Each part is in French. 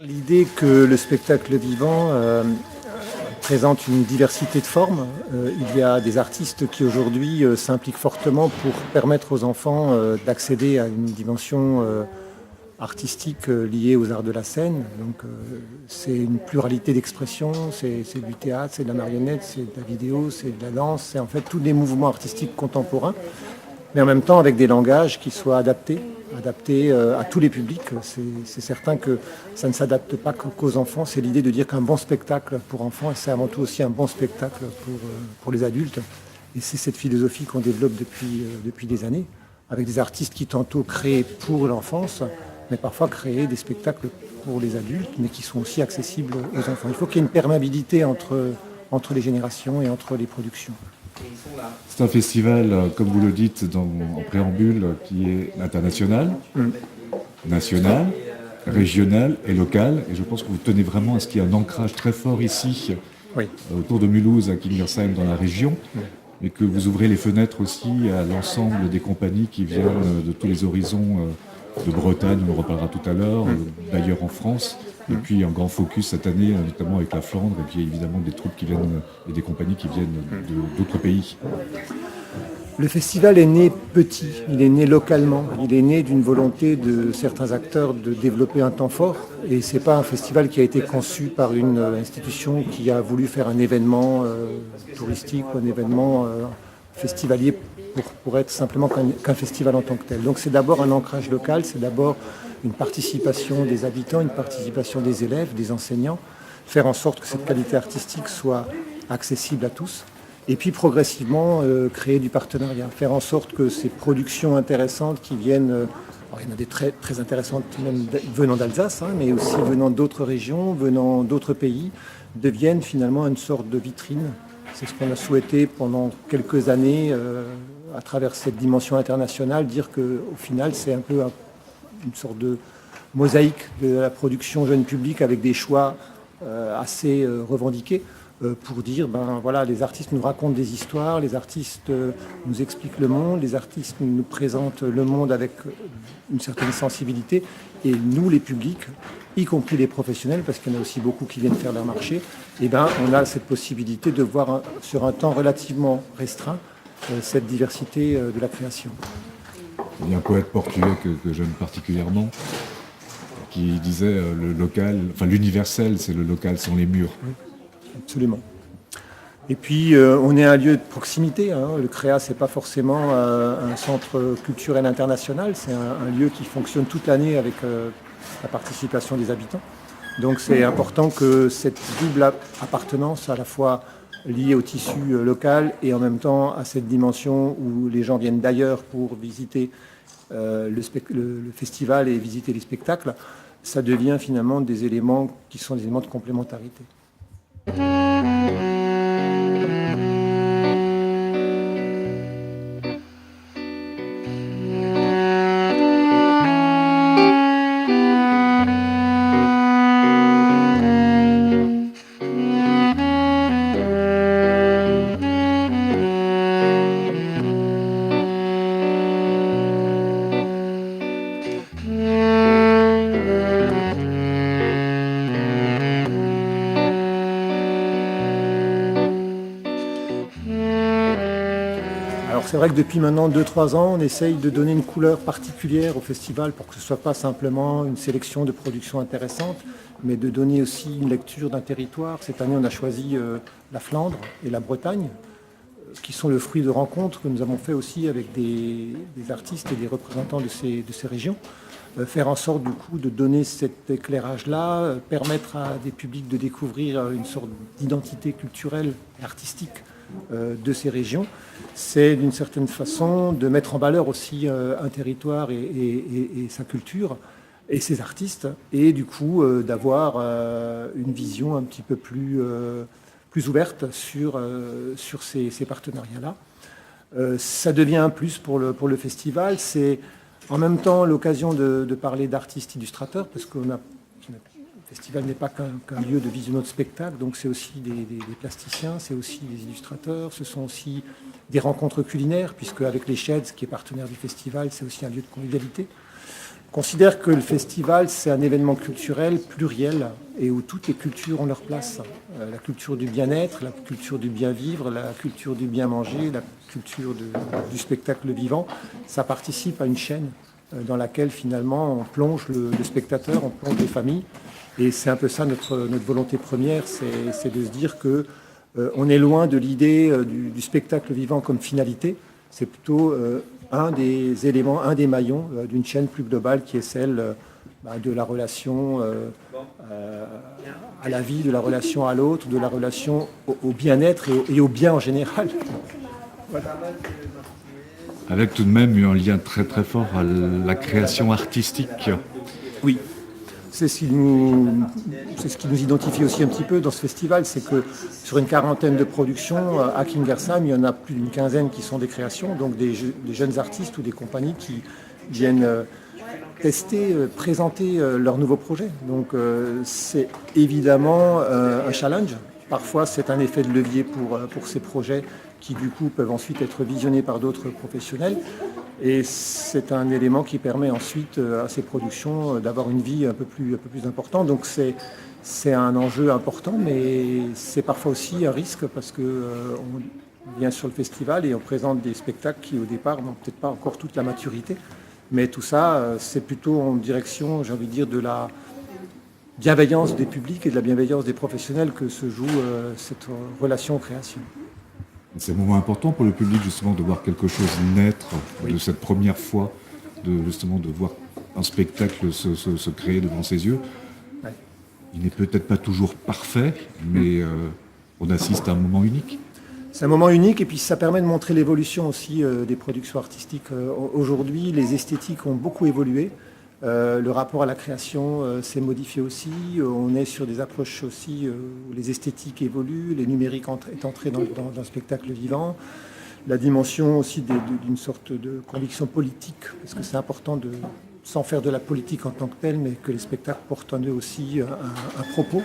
L'idée que le spectacle vivant présente une diversité de formes. Il y a des artistes qui aujourd'hui s'impliquent fortement pour permettre aux enfants d'accéder à une dimension artistique liée aux arts de la scène. Donc c'est une pluralité d'expressions, c'est du théâtre, c'est de la marionnette, c'est de la vidéo, c'est de la danse, c'est en fait tous les mouvements artistiques contemporains, mais en même temps avec des langages qui soient adaptés à tous les publics. C'est certain que ça ne s'adapte pas qu'aux enfants. C'est l'idée de dire qu'un bon spectacle pour enfants, c'est avant tout aussi un bon spectacle pour les adultes. Et c'est cette philosophie qu'on développe depuis des années, avec des artistes qui tantôt créent pour l'enfance, mais parfois créent des spectacles pour les adultes, mais qui sont aussi accessibles aux enfants. Il faut qu'il y ait une perméabilité entre les générations et entre les productions. C'est un festival, comme vous le dites en préambule, qui est international, national, régional et local. Et je pense que vous tenez vraiment à ce qu'il y ait un ancrage très fort ici, Oui. autour de Mulhouse, à Kingersheim, dans la région, et que vous ouvrez les fenêtres aussi à l'ensemble des compagnies qui viennent de tous les horizons, de Bretagne, on en reparlera tout à l'heure, d'ailleurs en France. Et puis un grand focus cette année, notamment avec la Flandre, et puis évidemment des troupes qui viennent et des compagnies qui viennent d'autres pays. Le festival est né petit, il est né localement, il est né d'une volonté de certains acteurs de développer un temps fort. Et ce n'est pas un festival qui a été conçu par une institution qui a voulu faire un événement touristique ou un événement festivalier pour être simplement qu'un festival en tant que tel. Donc c'est d'abord un ancrage local, c'est d'abord une participation des habitants, une participation des élèves, des enseignants, faire en sorte que cette qualité artistique soit accessible à tous. Et puis progressivement créer du partenariat, faire en sorte que ces productions intéressantes qui viennent, alors il y en a des très, très intéressantes même venant d'Alsace, mais aussi venant d'autres régions, venant d'autres pays, deviennent finalement une sorte de vitrine. C'est ce qu'on a souhaité pendant quelques années à travers cette dimension internationale, dire qu'au final c'est un peu une sorte de mosaïque de la production jeune public avec des choix assez revendiqués. Pour dire, voilà, les artistes nous racontent des histoires, les artistes nous expliquent le monde, les artistes nous présentent le monde avec une certaine sensibilité, et nous, les publics, y compris les professionnels, parce qu'il y en a aussi beaucoup qui viennent faire leur marché, on a cette possibilité de voir sur un temps relativement restreint cette diversité de la création. Il y a un poète portugais que j'aime particulièrement, qui disait le local, enfin l'universel, c'est le local sans les murs. Oui. Absolument. Et puis, on est un lieu de proximité. Le CREA, ce n'est pas forcément un centre culturel international. C'est un lieu qui fonctionne toute l'année avec la participation des habitants. Donc, c'est important que cette double appartenance, à la fois liée au tissu local et en même temps à cette dimension où les gens viennent d'ailleurs pour visiter le festival et visiter les spectacles, ça devient finalement des éléments qui sont des éléments de complémentarité. Alors c'est vrai que depuis maintenant 2-3 ans, on essaye de donner une couleur particulière au festival pour que ce ne soit pas simplement une sélection de productions intéressantes, mais de donner aussi une lecture d'un territoire. Cette année, on a choisi la Flandre et la Bretagne, qui sont le fruit de rencontres que nous avons fait aussi avec des artistes et des représentants de ces régions. Faire en sorte du coup de donner cet éclairage-là, permettre à des publics de découvrir une sorte d'identité culturelle et artistique de ces régions, c'est d'une certaine façon de mettre en valeur aussi un territoire et sa culture et ses artistes, et du coup d'avoir une vision un petit peu plus ouverte sur ces partenariats-là. Ça devient un plus pour le festival. C'est en même temps l'occasion de parler d'artistes illustrateurs, parce que le festival n'est pas qu'un lieu de visionnage de spectacle, donc c'est aussi des plasticiens, c'est aussi des illustrateurs, ce sont aussi des rencontres culinaires, puisque avec les Sheds, qui est partenaire du festival, c'est aussi un lieu de convivialité. On considère que le festival, c'est un événement culturel pluriel et où toutes les cultures ont leur place. La culture du bien-être, la culture du bien-vivre, la culture du bien-manger, la culture du spectacle vivant, ça participe à une chaîne dans laquelle finalement on plonge le spectateur, on plonge les familles. Et c'est un peu ça notre volonté première, c'est de se dire que on est loin de l'idée du spectacle vivant comme finalité. C'est plutôt un des éléments, un des maillons d'une chaîne plus globale qui est celle de la relation à la vie, de la relation à l'autre, de la relation au bien-être et au bien en général. Voilà. Avec tout de même un lien très très fort à la création artistique. Oui, c'est ce qui nous identifie aussi un petit peu dans ce festival, c'est que sur une quarantaine de productions, à Kingersheim, il y en a plus d'une quinzaine qui sont des créations, donc des jeunes artistes ou des compagnies qui viennent tester, présenter leurs nouveaux projets. Donc c'est évidemment un challenge. Parfois, c'est un effet de levier pour ces projets qui, du coup, peuvent ensuite être visionnés par d'autres professionnels. Et c'est un élément qui permet ensuite à ces productions d'avoir une vie un peu plus importante. Donc c'est un enjeu important, mais c'est parfois aussi un risque parce qu'on vient sur le festival et on présente des spectacles qui, au départ, n'ont peut-être pas encore toute la maturité. Mais tout ça, c'est plutôt en direction, j'ai envie de dire, de la bienveillance des publics et de la bienveillance des professionnels que se joue cette relation création. C'est un moment important pour le public justement de voir quelque chose naître, oui, de cette première fois, justement de voir un spectacle se créer devant ses yeux. Ouais. Il n'est peut-être pas toujours parfait, mais on assiste à un moment unique. C'est un moment unique et puis ça permet de montrer l'évolution aussi des productions artistiques. Aujourd'hui, les esthétiques ont beaucoup évolué. Le rapport à la création s'est modifié aussi. On est sur des approches aussi où les esthétiques évoluent, les numériques est entré dans un spectacle vivant. La dimension aussi d'une sorte de conviction politique, parce que c'est important sans faire de la politique en tant que telle, mais que les spectacles portent en eux aussi un propos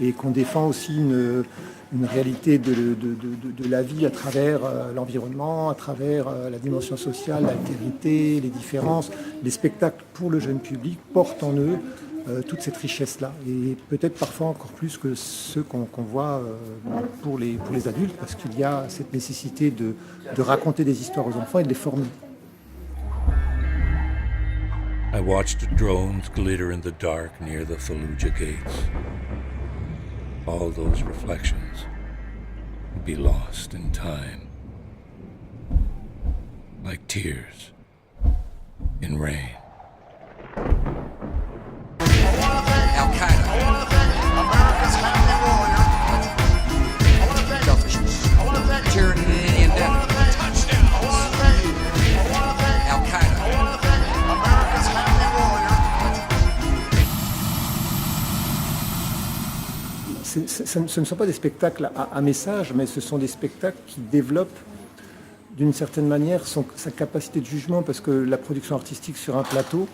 et qu'on défend aussi une réalité de la vie à travers l'environnement, à travers la dimension sociale, l'altérité, les différences. Les spectacles pour le jeune public portent en eux toute cette richesse-là, et peut-être parfois encore plus que ceux qu'on voit pour les adultes, parce qu'il y a cette nécessité de raconter des histoires aux enfants et de les former. I watched drones glitter in the dark near the Fallujah gates. All those reflections would be lost in time, like tears in rain. Al-Qaeda, America's heavenly warrior, selfishness, tyranny and Indian death, touchdowns, Al-Qaeda, America's heavenly warrior. Ce ne sont pas des spectacles à message, mais ce sont des spectacles qui développent d'une certaine manière sa capacité de jugement, parce que la production artistique sur un plateau,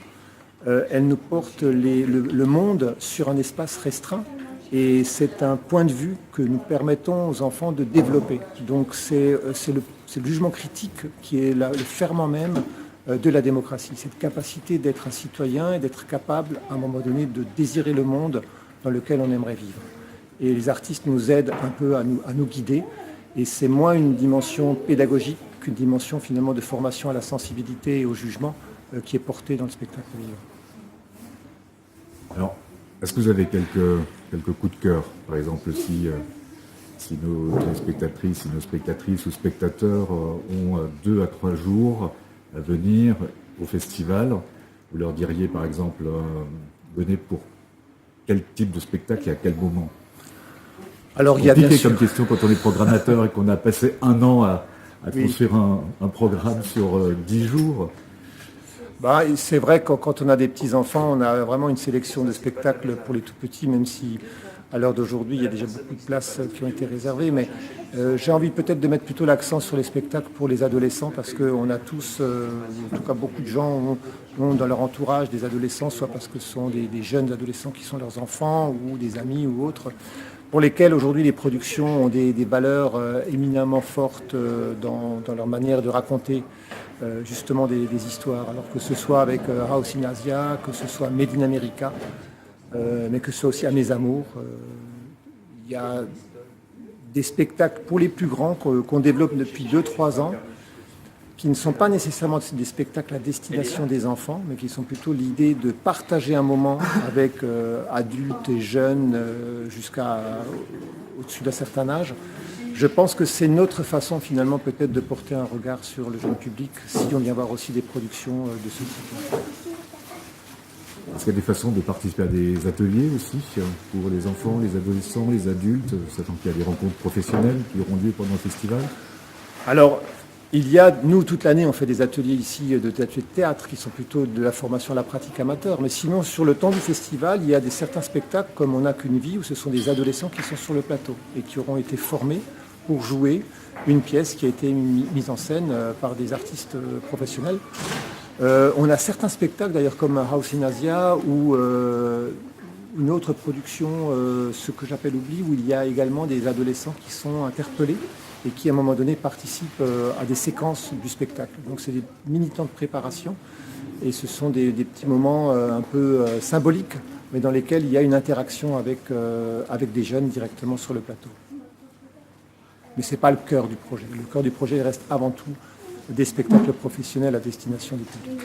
elle nous porte le monde sur un espace restreint, et c'est un point de vue que nous permettons aux enfants de développer. Donc c'est le jugement critique qui est le ferment même de la démocratie, cette capacité d'être un citoyen et d'être capable à un moment donné de désirer le monde dans lequel on aimerait vivre. Et les artistes nous aident un peu à nous guider. Et c'est moins une dimension pédagogique qu'une dimension finalement de formation à la sensibilité et au jugement qui est portée dans le spectacle vivant. Alors, est-ce que vous avez quelques coups de cœur? Par exemple, si nos téléspectatrices, si nos spectatrices ou spectateurs ont 2 à 3 jours à venir au festival, vous leur diriez par exemple, venez pour quel type de spectacle et à quel moment? Alors, il y a bien sûr... comme question quand on est programmateur et qu'on a passé 1 an à construire un programme sur 10 jours. C'est vrai que quand on a des petits-enfants, on a vraiment une sélection de spectacles pour les tout-petits, même si à l'heure d'aujourd'hui, il y a déjà beaucoup de places qui ont été réservées. Mais j'ai envie peut-être de mettre plutôt l'accent sur les spectacles pour les adolescents, parce qu'on a tous, en tout cas beaucoup de gens ont dans leur entourage des adolescents, soit parce que ce sont des jeunes adolescents qui sont leurs enfants, ou des amis ou autres. pour lesquels aujourd'hui les productions ont des valeurs éminemment fortes dans leur manière de raconter justement des histoires. Alors que ce soit avec House in Asia, que ce soit Made in America, mais que ce soit aussi à Mes Amours. Il y a des spectacles pour les plus grands qu'on développe depuis 2-3 ans, qui ne sont pas nécessairement des spectacles à destination des enfants, mais qui sont plutôt l'idée de partager un moment avec adultes et jeunes jusqu'à au-dessus d'un certain âge. Je pense que c'est notre façon finalement peut-être de porter un regard sur le jeune public si on vient voir aussi des productions de ce type. Est-ce qu'il y a des façons de participer à des ateliers aussi pour les enfants, les adolescents, les adultes, sachant qu'il y a des rencontres professionnelles qui auront lieu pendant le festival? Alors, nous, toute l'année, on fait des ateliers ici, de théâtre, qui sont plutôt de la formation à la pratique amateur. Mais sinon, sur le temps du festival, il y a certains spectacles, comme On n'a qu'une vie, où ce sont des adolescents qui sont sur le plateau et qui auront été formés pour jouer une pièce qui a été mise en scène par des artistes professionnels. On a certains spectacles, d'ailleurs, comme House in Asia, ou une autre production, ce que j'appelle Oubli, où il y a également des adolescents qui sont interpellés et qui, à un moment donné, participent à des séquences du spectacle. Donc, c'est des mini-temps de préparation et ce sont des petits moments un peu symboliques, mais dans lesquels il y a une interaction avec des jeunes directement sur le plateau. Mais ce n'est pas le cœur du projet. Le cœur du projet reste avant tout des spectacles professionnels à destination du public.